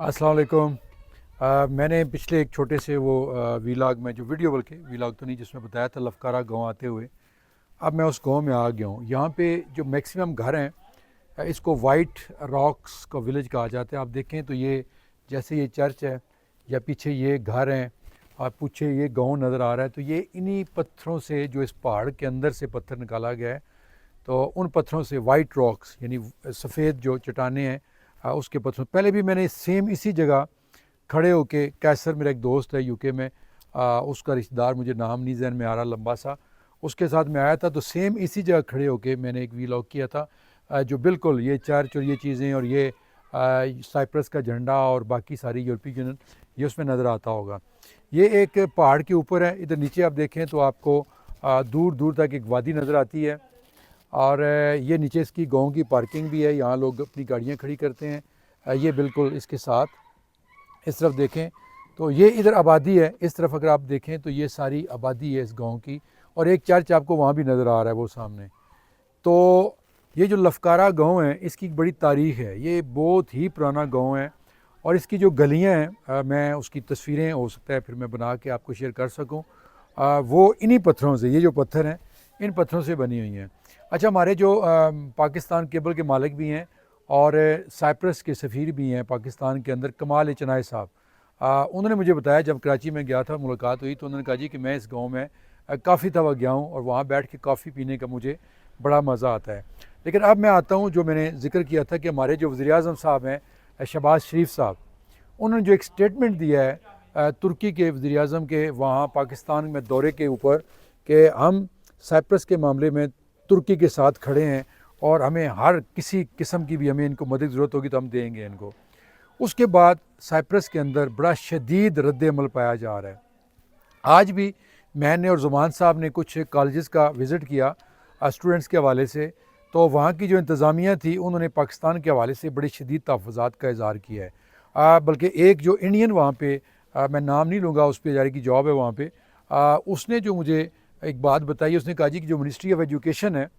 अस्सलाम वालेकुम। मैंने पिछले एक छोटे से वो वीलॉग में जो वीडियो बल्कि वीलॉग तो नहीं जिसमें बताया था लफकारा गांव आते हुए। अब मैं उस गांव में आ गया हूँ। यहाँ पे जो मैक्सिमम घर हैं इसको वाइट रॉक्स का विलेज कहा जाता है। आप देखें तो ये जैसे ये चर्च है या पीछे ये घर हैं और पीछे ये गांव नज़र आ रहा है, तो ये इन्हीं पत्थरों से जो इस पहाड़ के अंदर से पत्थर निकाला गया है, तो उन पत्थरों से वाइट रॉक्स यानी सफ़ेद जो चट्टानें हैं उसके पत्थरों। पहले भी मैंने सेम इसी जगह खड़े होके, कैसर मेरा एक दोस्त है यूके में, उसका रिश्तेदार मुझे नाम नहीं जहन में आ रहा, लंबा सा, उसके साथ मैं आया था, तो सेम इसी जगह खड़े होके मैंने एक वीलॉग किया था। जो बिल्कुल ये चर्च और ये चीज़ें और ये साइप्रस का झंडा और बाकी सारी यूरोपीय यूनियन ये उसमें नज़र आता होगा। ये एक पहाड़ के ऊपर है। इधर नीचे आप देखें तो आपको दूर दूर तक एक वादी नज़र आती है और ये नीचे इसकी गांव की पार्किंग भी है, यहाँ लोग अपनी गाड़ियाँ खड़ी करते हैं। ये बिल्कुल इसके साथ इस तरफ देखें तो ये इधर आबादी है, इस तरफ अगर आप देखें तो ये सारी आबादी है इस गांव की, और एक चर्च आपको वहाँ भी नज़र आ रहा है वो सामने। तो ये जो लफकारा गांव है इसकी बड़ी तारीख़ है, ये बहुत ही पुराना गांव है और इसकी जो गलियां हैं मैं उसकी तस्वीरें हो सकता है फिर मैं बना के आपको शेयर कर सकूं। वो इन्हीं पत्थरों से, ये जो पत्थर हैं इन पत्थरों से बनी हुई हैं। अच्छा, हमारे जो पाकिस्तान केबल के मालिक भी हैं और साइप्रस के सफ़ीर भी हैं पाकिस्तान के अंदर, कमाल चनाई साहब, उन्होंने मुझे बताया, जब कराची में गया था मुलाकात हुई तो उन्होंने कहा जी कि मैं इस गांव में काफ़ी दफ़ा गया हूँ और वहाँ बैठ के कॉफ़ी पीने का मुझे बड़ा मज़ा आता है। लेकिन अब मैं आता हूँ, जो मैंने ज़िक्र किया था कि हमारे जो वज़ीर-ए-आज़म साहब हैं शहबाज शरीफ साहब, उन्होंने जो एक स्टेटमेंट दिया है तुर्की के वज़ीर-ए-आज़म के वहाँ पाकिस्तान में दौरे के ऊपर कि हम साइप्रस के मामले में तुर्की के साथ खड़े हैं और हमें हर किसी किस्म की भी हमें इनको मदद की ज़रूरत होगी तो हम देंगे इनको। उसके बाद साइप्रस के अंदर बड़ा शदीद रद्द-ए-अमल पाया जा रहा है। आज भी मैंने और ज़ुमान साहब ने कुछ कॉलेजेस का विज़िट किया स्टूडेंट्स के हवाले से, तो वहाँ की जो इंतज़ामिया थी उन्होंने पाकिस्तान के हवाले से बड़ी शदीद तहफ़्फ़ुज़ात का इज़हार किया है। बल्कि एक जो इंडियन वहाँ पे, मैं नाम नहीं लूँगा, उस पर बेचारे की जॉब है वहाँ पे, उसने जो मुझे एक बात बताई, उसने कहा जी कि जो मिनिस्ट्री ऑफ एजुकेशन है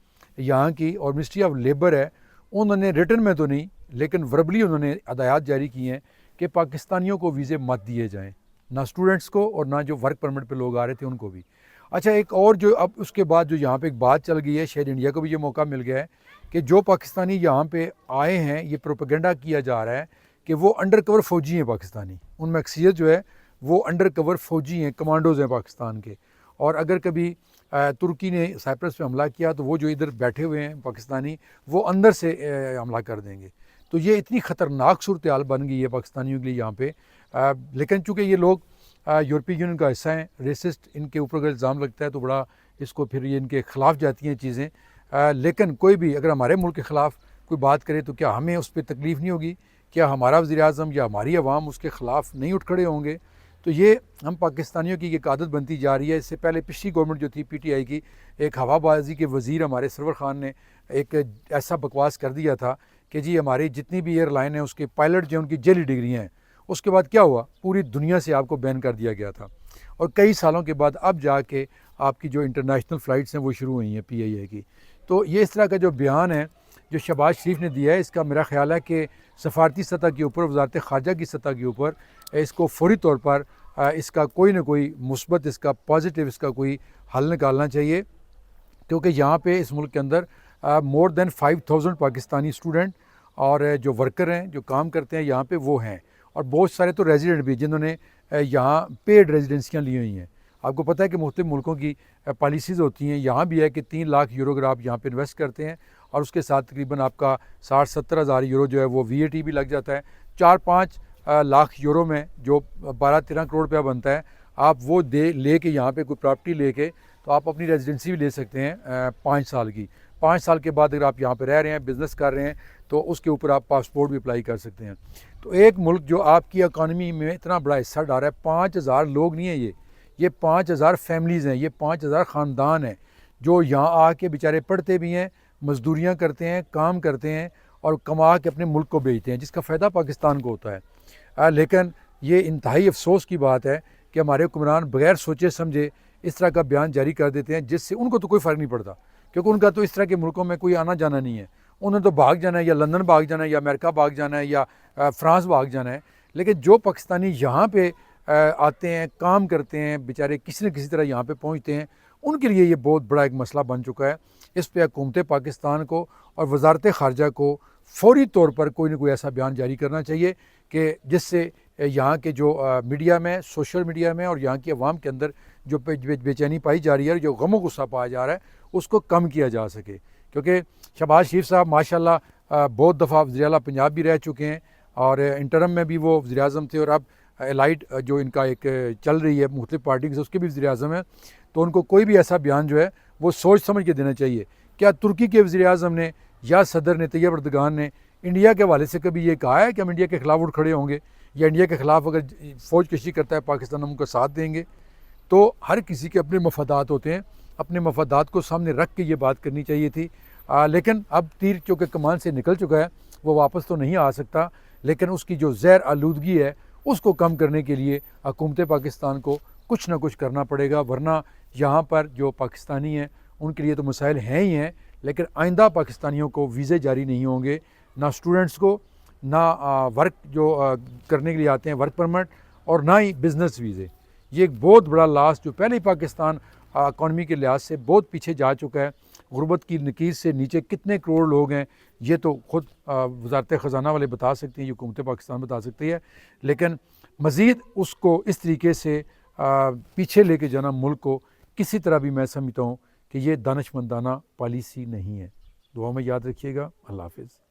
यहाँ की और मिनिस्ट्री ऑफ लेबर है, उन्होंने रिटन में तो नहीं लेकिन वर्बली उन्होंने हदायत जारी की हैं कि पाकिस्तानियों को वीज़े मत दिए जाएँ, ना स्टूडेंट्स को और ना जो वर्क परमिट पे लोग आ रहे थे उनको भी। अच्छा, एक और जो अब उसके बाद जो यहाँ पे एक बात चल गई है, शायद इंडिया को भी ये मौका मिल गया है कि जो पाकिस्तानी यहाँ पे आए हैं, ये प्रोपेगेंडा किया जा रहा है कि वो अंडर कवर फ़ौजी हैं पाकिस्तानी, उनमें अक्सरियत जो है वो अंडर कवर फ़ौजी हैं, कमांडोज़ हैं पाकिस्तान के। और अगर कभी तुर्की ने साइप्रस पे हमला किया तो वो जो इधर बैठे हुए हैं पाकिस्तानी, वो अंदर से हमला कर देंगे। तो ये इतनी ख़तरनाक सूरत हाल बन गई है पाकिस्तानियों के लिए यहाँ पे। लेकिन चूँकि ये लोग यूरोपीय यूनियन का हिस्सा हैं, रेसिस्ट इनके ऊपर अगर इल्ज़ाम लगता है तो बड़ा इसको फिर ये इनके ख़िलाफ़ जाती हैं चीज़ें। लेकिन कोई भी अगर हमारे मुल्क के ख़िलाफ़ कोई बात करे तो क्या हमें उस पर तकलीफ़ नहीं होगी? क्या हमारा वज़ीर-ए-आज़म या हमारी अवाम उसके ख़िलाफ़ नहीं उठ खड़े होंगे? तो ये हम पाकिस्तानियों की एक आदत बनती जा रही है। इससे पहले पिछली गवर्नमेंट जो थी पीटीआई की, एक हवाबाजी के वज़ीर हमारे सरवर ख़ान ने एक ऐसा बकवास कर दिया था कि जी हमारी जितनी भी एयरलाइन है उसके पायलट जो उनकी जेली डिग्रियाँ हैं। उसके बाद क्या हुआ, पूरी दुनिया से आपको बैन कर दिया गया था और कई सालों के बाद अब जाके आपकी जो इंटरनेशनल फ़्लाइट्स हैं वो शुरू हुई हैं पीआईए की। तो ये इस तरह का जो बयान है जो शहबाज शरीफ ने दिया है, इसका मेरा ख़्याल है कि सफारती सतह के ऊपर, वज़ारत ख़ारजा की सतह के ऊपर इसको फ़ौरी तौर पर इसका कोई ना कोई मुस्बत, इसका पॉजिटिव, इसका कोई हल निकालना चाहिए। क्योंकि यहाँ पे इस मुल्क के अंदर मोर देन 5000 पाकिस्तानी स्टूडेंट और जो वर्कर हैं जो काम करते हैं यहाँ पे वो हैं, और बहुत सारे तो रेजिडेंट भी जिन्होंने यहाँ पेड रेजिडेंसियाँ ली हुई हैं। आपको पता है कि मुख्तलिफ मुल्कों की पॉलिसीज़ होती हैं। यहाँ भी है कि 3 लाख यूरो अगर आप यहाँ पे इन्वेस्ट करते हैं और उसके साथ तकरीबन आपका 60-70 हज़ार यूरो जो है वो वीएटी भी लग जाता है। 4-5 लाख यूरो में जो 12-13 करोड़ रुपया बनता है, आप वो ले के यहाँ पे कोई प्रॉपर्टी लेके तो आप अपनी रेजिडेंसी भी ले सकते हैं 5 साल की। 5 साल के बाद अगर आप यहाँ पे रह रहे हैं, बिज़नेस कर रहे हैं, तो उसके ऊपर आप पासपोर्ट भी अप्लाई कर सकते हैं। तो एक मुल्क जो आपकी इकानमी में इतना बड़ा हिस्सा डाल रहा है, 5000 लोग नहीं है ये 5000 फैमिलीज़ हैं, ये 5000 ख़ानदान हैं जो यहाँ आके बेचारे पढ़ते भी हैं, मजदूरियाँ करते हैं, काम करते हैं और कमा के अपने मुल्क को बेचते हैं, जिसका फ़ायदा पाकिस्तान को होता है। लेकिन ये इंतहाई अफसोस की बात है कि हमारे हुक्मरान बगैर सोचे समझे इस तरह का बयान जारी कर देते हैं, जिससे उनको तो कोई फ़र्क नहीं पड़ता, क्योंकि उनका तो इस तरह के मुल्कों में कोई आना जाना नहीं है। उन्हें तो भाग जाना है, या लंदन भाग जाना है, या अमेरिका भाग जाना है, या फ्रांस भाग जाना है। लेकिन जो पाकिस्तानी यहाँ पे आते हैं, काम करते हैं, बेचारे किसी न किसी तरह यहाँ पे पहुँचते हैं, उनके लिए ये बहुत बड़ा एक मसला बन चुका है। इस पे हुकूमत पाकिस्तान को और वजारत ख़ारजा को फ़ौरी तौर पर कोई ना कोई ऐसा बयान जारी करना चाहिए कि जिससे यहाँ के जो मीडिया में, सोशल मीडिया में और यहाँ की आवाम के अंदर जो बेचैनी पाई जा रही है, जो गम गुस्सा पाया जा रहा है, उसको कम किया जा सके। क्योंकि शहबाज शरीफ साहब माशाल्लाह बहुत दफ़ा वज़ीर आला पंजाब भी रह चुके हैं और इंटरम में भी वो वज़ीर आज़म थे और अब एलाइड जो इनका एक चल रही है मुख्तलिफ पार्टी से, उसके भी वज़ीर आज़म हैं। तो उनको कोई भी ऐसा बयान जो है वो सोच समझ के देना चाहिए। क्या तुर्की के वज़ीर आज़म ने या सदर ने, तैयब एर्दोगान ने इंडिया के हवाले से कभी ये कहा है कि हम इंडिया के ख़िलाफ़ उठ खड़े होंगे या इंडिया के ख़िलाफ़ अगर फ़ौज कशी करता है पाकिस्तान, हम उनका साथ देंगे? तो हर किसी के अपने मफादात होते हैं, अपने मफादात को सामने रख के ये बात करनी चाहिए थी। लेकिन अब तीर चूँकि कमान से निकल चुका है, वो वापस तो नहीं आ सकता, लेकिन उसकी जो ज़हर आलूदगी है उसको कम करने के लिए हुकूमत पाकिस्तान को कुछ ना कुछ करना पड़ेगा, वरना यहाँ पर जो पाकिस्तानी हैं उनके लिए तो मसाइल हैं ही हैं, लेकिन आइंदा पाकिस्तानियों को वीज़े जारी नहीं होंगे, ना स्टूडेंट्स को, ना वर्क जो करने के लिए आते हैं वर्क परमिट, और ना ही बिज़नेस वीज़े। ये एक बहुत बड़ा लॉस जो पहले ही पाकिस्तान इकॉनमी के लिहाज से बहुत पीछे जा चुका है। गुर्बत की नकीर से नीचे कितने करोड़ लोग हैं ये तो ख़ुद वज़ारत ख़ज़ाना वाले बता सकती हैं, ये हुकूमत पाकिस्तान बता सकती है। लेकिन मज़ीद उसको इस तरीके से पीछे लेके जाना मुल्क को किसी तरह भी मैं समझता हूँ कि ये दानिशमंदाना पॉलिसी नहीं है। दुआ में याद रखिएगा। अल्लाह हाफ़िज़।